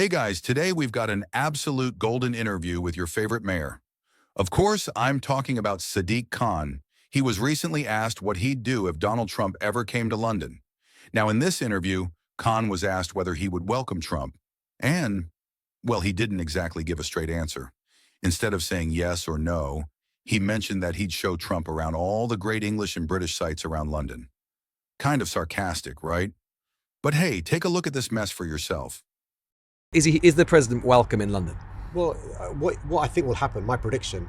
Hey guys, today we've got an absolute golden interview with your favorite mayor. Of course, I'm talking about Sadiq Khan. He was recently asked what he'd do if Donald Trump ever came to London. Now, in this interview, Khan was asked whether he would welcome Trump. And, well, he didn't exactly give a straight answer. Instead of saying yes or no, he mentioned that he'd show Trump around all the great English and British sites around London. Kind of sarcastic, right? But hey, take a look at this mess for yourself. Is the president welcome in London? Well, what I think will happen, my prediction,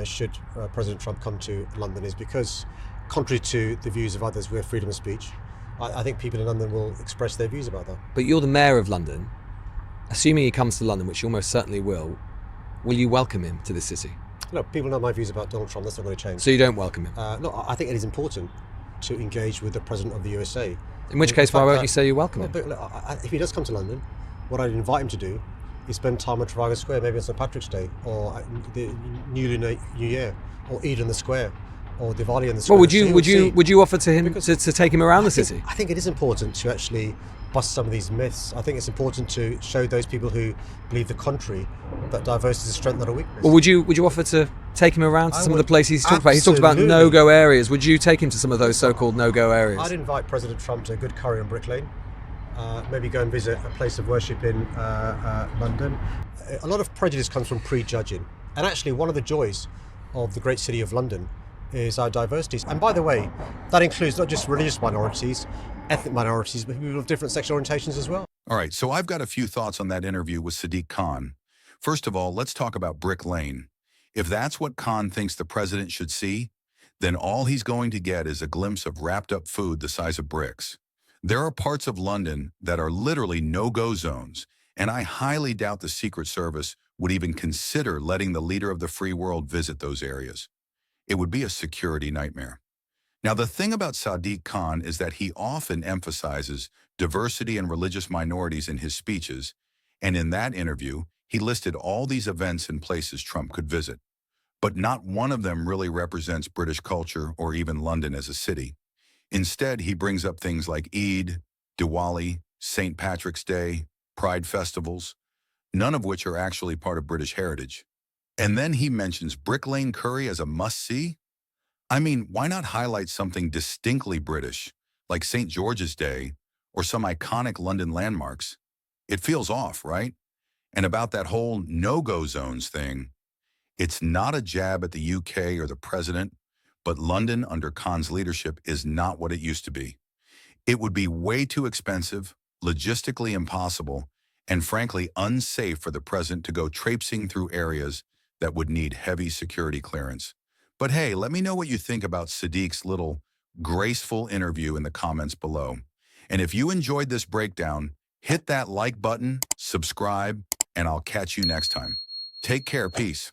should President Trump come to London, is because, contrary to the views of others, we have freedom of speech. I think people in London will express their views about that. But you're the mayor of London. Assuming he comes to London, which he almost certainly will you welcome him to the city? Look, people know my views about Donald Trump. That's not going to change. So you don't welcome him? No, I think it is important to engage with the President of the USA. In which case, why won't you say you welcome him? But look, if he does come to London, what I'd invite him to do is spend time at Trafalgar Square, maybe on St Patrick's Day, or the New Year, or Eid in the Square, or Diwali in the Square. Well, would you offer to him to take him around the city? I think it is important to actually bust some of these myths. I think it's important to show those people who believe the contrary that diversity is a strength, not a weakness. Well, would you offer to take him around to some of the places he's talked about? He's talked about no-go areas. Would you take him to some of those so-called no-go areas? I'd invite President Trump to a good curry on Brick Lane. Maybe go and visit a place of worship in London. A lot of prejudice comes from prejudging. And actually, one of the joys of the great city of London is our diversity. And by the way, that includes not just religious minorities, ethnic minorities, but people of different sexual orientations as well. All right, so I've got a few thoughts on that interview with Sadiq Khan. First of all, let's talk about Brick Lane. If that's what Khan thinks the president should see, then all he's going to get is a glimpse of wrapped-up food the size of bricks. There are parts of London that are literally no-go zones, and I highly doubt the Secret Service would even consider letting the leader of the free world visit those areas. It would be a security nightmare. Now, the thing about Sadiq Khan is that he often emphasizes diversity and religious minorities in his speeches, and in that interview, he listed all these events and places Trump could visit. But not one of them really represents British culture or even London as a city. Instead, he brings up things like Eid, Diwali, St. Patrick's Day, Pride festivals, none of which are actually part of British heritage. And then he mentions Brick Lane curry as a must-see? I mean, why not highlight something distinctly British, like St. George's Day, or some iconic London landmarks? It feels off, right? And about that whole no-go zones thing, it's not a jab at the UK or the president, but London under Khan's leadership is not what it used to be. It would be way too expensive, logistically impossible, and frankly unsafe for the president to go traipsing through areas that would need heavy security clearance. But hey, let me know what you think about Sadiq's little graceful interview in the comments below. And if you enjoyed this breakdown, hit that like button, subscribe, and I'll catch you next time. Take care, peace.